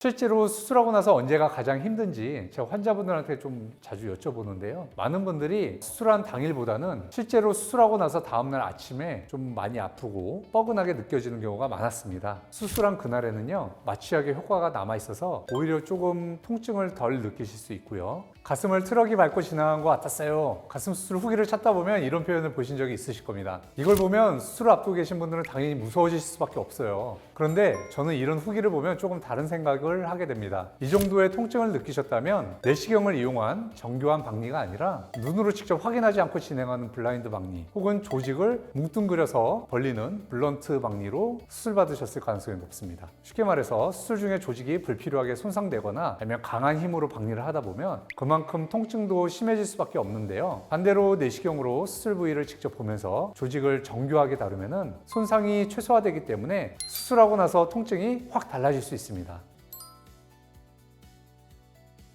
실제로 수술하고 나서 언제가 가장 힘든지 제가 환자분들한테 좀 자주 여쭤보는데요. 많은 분들이 수술한 당일보다는 실제로 수술하고 나서 다음날 아침에 좀 많이 아프고 뻐근하게 느껴지는 경우가 많았습니다. 수술한 그날에는요, 마취약의 효과가 남아있어서 오히려 조금 통증을 덜 느끼실 수 있고요. 가슴을 트럭이 밟고 지나간 것 같았어요. 가슴 수술 후기를 찾다 보면 이런 표현을 보신 적이 있으실 겁니다. 이걸 보면 수술을 앞두고 계신 분들은 당연히 무서워지실 수밖에 없어요. 그런데 저는 이런 후기를 보면 조금 다른 생각을 하게 됩니다. 이 정도의 통증을 느끼셨다면 내시경을 이용한 정교한 박리가 아니라 눈으로 직접 확인하지 않고 진행하는 블라인드 박리, 혹은 조직을 뭉뚱그려서 벌리는 블런트 박리로 수술 받으셨을 가능성이 높습니다. 쉽게 말해서 수술 중에 조직이 불필요하게 손상되거나 아니면 강한 힘으로 박리를 하다 보면 그만큼 통증도 심해질 수밖에 없는데요. 반대로 내시경으로 수술 부위를 직접 보면서 조직을 정교하게 다루면 손상이 최소화되기 때문에 수술하고 나서 통증이 확 달라질 수 있습니다.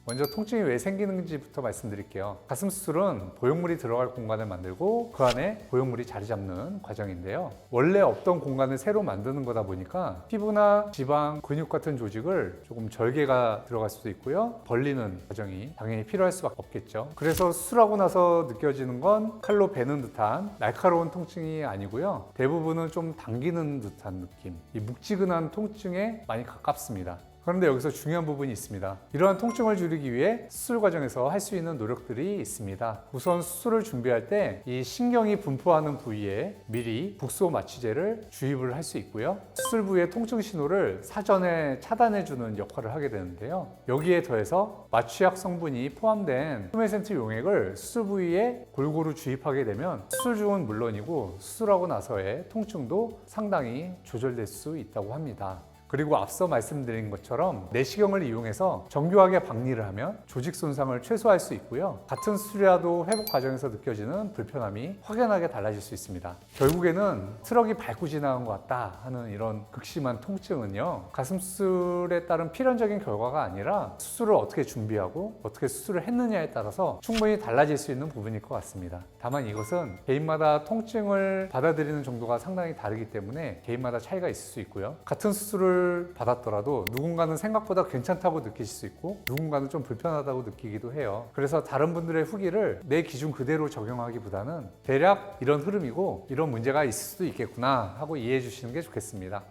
먼저 통증이 왜 생기는지부터 말씀드릴게요. 가슴 수술은 보형물이 들어갈 공간을 만들고 그 안에 보형물이 자리 잡는 과정인데요. 원래 없던 공간을 새로 만드는 거다 보니까 피부나 지방, 근육 같은 조직을 조금 절개가 들어갈 수도 있고요. 벌리는 과정이 당연히 필요할 수밖에 없겠죠. 그래서 수술하고 나서 느껴지는 건 칼로 베는 듯한 날카로운 통증이 아니고요. 대부분은 좀 당기는 듯한 느낌, 이 묵지근한 통증에 많이 가깝습니다. 그런데 여기서 중요한 부분이 있습니다. 이러한 통증을 줄이기 위해 수술 과정에서 할 수 있는 노력들이 있습니다. 우선 수술을 준비할 때 이 신경이 분포하는 부위에 미리 국소 마취제를 주입을 할 수 있고요. 수술 부위의 통증 신호를 사전에 차단해주는 역할을 하게 되는데요. 여기에 더해서 마취약 성분이 포함된 퓨메센트 용액을 수술 부위에 골고루 주입하게 되면 수술 중은 물론이고 수술하고 나서의 통증도 상당히 조절될 수 있다고 합니다. 그리고 앞서 말씀드린 것처럼 내시경을 이용해서 정교하게 박리를 하면 조직 손상을 최소화할 수 있고요. 같은 수술이라도 회복 과정에서 느껴지는 불편함이 확연하게 달라질 수 있습니다. 결국에는 트럭이 밟고 지나간 것 같다 하는 이런 극심한 통증은요, 가슴 수술에 따른 필연적인 결과가 아니라 수술을 어떻게 준비하고 어떻게 수술을 했느냐에 따라서 충분히 달라질 수 있는 부분일 것 같습니다. 다만 이것은 개인마다 통증을 받아들이는 정도가 상당히 다르기 때문에 개인마다 차이가 있을 수 있고요. 같은 수술을 받았더라도 누군가는 생각보다 괜찮다고 느끼실 수 있고 누군가는 좀 불편하다고 느끼기도 해요. 그래서 다른 분들의 후기를 내 기준 그대로 적용하기보다는 대략 이런 흐름이고 이런 문제가 있을 수도 있겠구나 하고 이해해 주시는 게 좋겠습니다.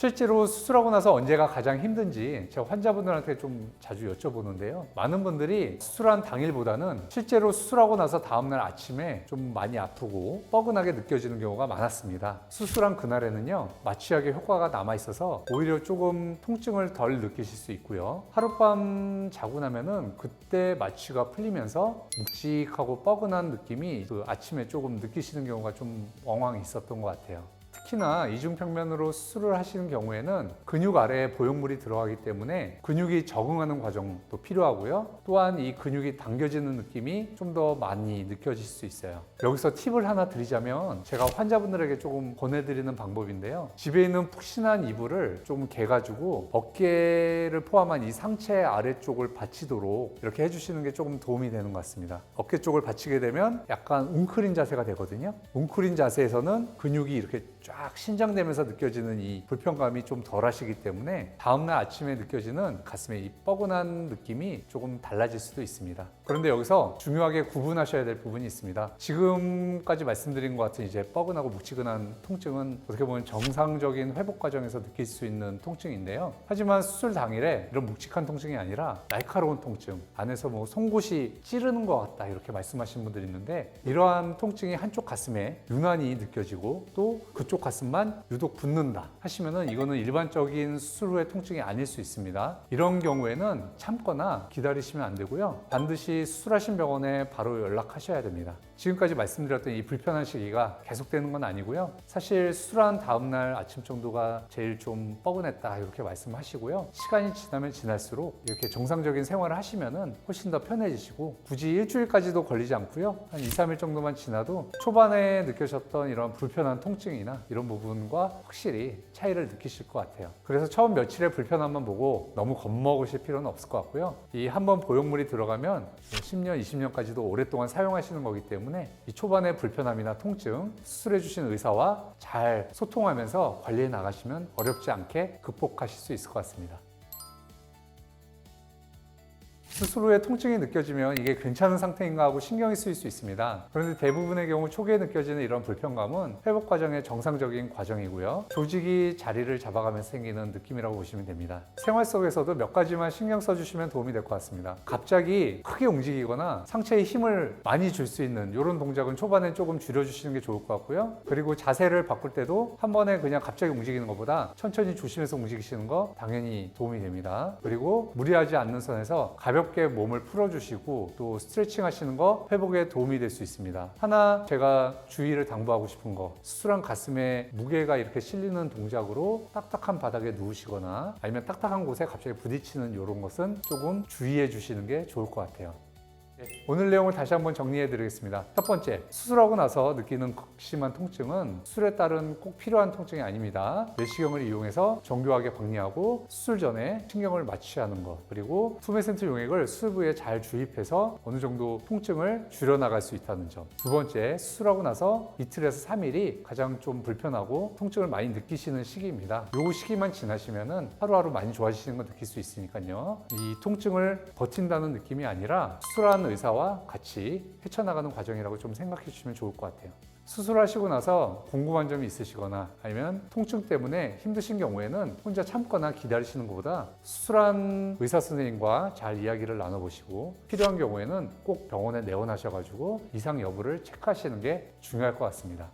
실제로 수술하고 나서 언제가 가장 힘든지 제가 환자분들한테 좀 자주 여쭤보는데요. 많은 분들이 수술한 당일보다는 실제로 수술하고 나서 다음날 아침에 좀 많이 아프고 뻐근하게 느껴지는 경우가 많았습니다. 수술한 그날에는요, 마취약의 효과가 남아있어서 오히려 조금 통증을 덜 느끼실 수 있고요. 하룻밤 자고 나면은 그때 마취가 풀리면서 묵직하고 뻐근한 느낌이 그 아침에 조금 느끼시는 경우가 좀 엉망 있었던 것 같아요. 특히나 이중평면으로 수술을 하시는 경우에는 근육 아래에 보형물이 들어가기 때문에 근육이 적응하는 과정도 필요하고요. 또한 이 근육이 당겨지는 느낌이 좀 더 많이 느껴질 수 있어요. 여기서 팁을 하나 드리자면 제가 환자분들에게 조금 권해드리는 방법인데요. 집에 있는 푹신한 이불을 좀 개가지고 어깨를 포함한 이 상체 아래쪽을 받치도록 이렇게 해주시는 게 조금 도움이 되는 것 같습니다. 어깨 쪽을 받치게 되면 약간 웅크린 자세가 되거든요. 웅크린 자세에서는 근육이 이렇게 쫙 신장되면서 느껴지는 이 불편감이 좀 덜 하시기 때문에 다음날 아침에 느껴지는 가슴의 이 뻐근한 느낌이 조금 달라질 수도 있습니다. 그런데 여기서 중요하게 구분하셔야 될 부분이 있습니다. 지금까지 말씀드린 것 같은 이제 뻐근하고 묵지근한 통증은 어떻게 보면 정상적인 회복 과정에서 느낄 수 있는 통증인데요. 하지만 수술 당일에 이런 묵직한 통증이 아니라 날카로운 통증, 안에서 뭐 송곳이 찌르는 것 같다 이렇게 말씀하시는 분들이 있는데, 이러한 통증이 한쪽 가슴에 유난히 느껴지고 또 그쪽 가슴만 유독 붓는다 하시면은 이거는 일반적인 수술 후의 통증이 아닐 수 있습니다. 이런 경우에는 참거나 기다리시면 안 되고요. 반드시 수술하신 병원에 바로 연락하셔야 됩니다. 지금까지 말씀드렸던 이 불편한 시기가 계속되는 건 아니고요. 사실 수술한 다음날 아침 정도가 제일 좀 뻐근했다 이렇게 말씀하시고요. 시간이 지나면 지날수록 이렇게 정상적인 생활을 하시면은 훨씬 더 편해지시고 굳이 일주일까지도 걸리지 않고요. 한 2, 3일 정도만 지나도 초반에 느껴졌던 이런 불편한 통증이나 이런 부분과 확실히 차이를 느끼실 것 같아요. 그래서 처음 며칠의 불편함만 보고 너무 겁먹으실 필요는 없을 것 같고요. 이 한번 보형물이 들어가면 10년, 20년까지도 오랫동안 사용하시는 거기 때문에 이 초반의 불편함이나 통증, 수술해 주신 의사와 잘 소통하면서 관리해 나가시면 어렵지 않게 극복하실 수 있을 것 같습니다. 수술 후에 통증이 느껴지면 이게 괜찮은 상태인가 하고 신경이 쓰일 수 있습니다. 그런데 대부분의 경우 초기에 느껴지는 이런 불편감은 회복 과정의 정상적인 과정이고요. 조직이 자리를 잡아가면서 생기는 느낌이라고 보시면 됩니다. 생활 속에서도 몇 가지만 신경 써주시면 도움이 될 것 같습니다. 갑자기 크게 움직이거나 상체에 힘을 많이 줄 수 있는 이런 동작은 초반에 조금 줄여주시는 게 좋을 것 같고요. 그리고 자세를 바꿀 때도 한 번에 그냥 갑자기 움직이는 것보다 천천히 조심해서 움직이시는 거 당연히 도움이 됩니다. 그리고 무리하지 않는 선에서 가볍게 몸을 풀어주시고 또 스트레칭 하시는 거 회복에 도움이 될 수 있습니다. 하나 제가 주의를 당부하고 싶은 거, 수술한 가슴에 무게가 이렇게 실리는 동작으로 딱딱한 바닥에 누우시거나 아니면 딱딱한 곳에 갑자기 부딪히는 이런 것은 조금 주의해 주시는 게 좋을 것 같아요. 오늘 내용을 다시 한번 정리해 드리겠습니다. 첫 번째, 수술하고 나서 느끼는 극심한 통증은 수술에 따른 꼭 필요한 통증이 아닙니다. 내시경을 이용해서 정교하게 박리하고 수술 전에 신경을 마취하는 것, 그리고 투메센트 용액을 수술 부위에 잘 주입해서 어느 정도 통증을 줄여나갈 수 있다는 점. 두 번째, 수술하고 나서 이틀에서 3일이 가장 좀 불편하고 통증을 많이 느끼시는 시기입니다. 이 시기만 지나시면은 하루하루 많이 좋아지시는 거 느낄 수 있으니까요. 이 통증을 버틴다는 느낌이 아니라 수술한 의사와 같이 헤쳐나가는 과정이라고 좀 생각해 주시면 좋을 것 같아요. 수술하시고 나서 궁금한 점이 있으시거나 아니면 통증 때문에 힘드신 경우에는 혼자 참거나 기다리시는 것보다 수술한 의사 선생님과 잘 이야기를 나눠보시고 필요한 경우에는 꼭 병원에 내원하셔가지고 이상 여부를 체크하시는 게 중요할 것 같습니다.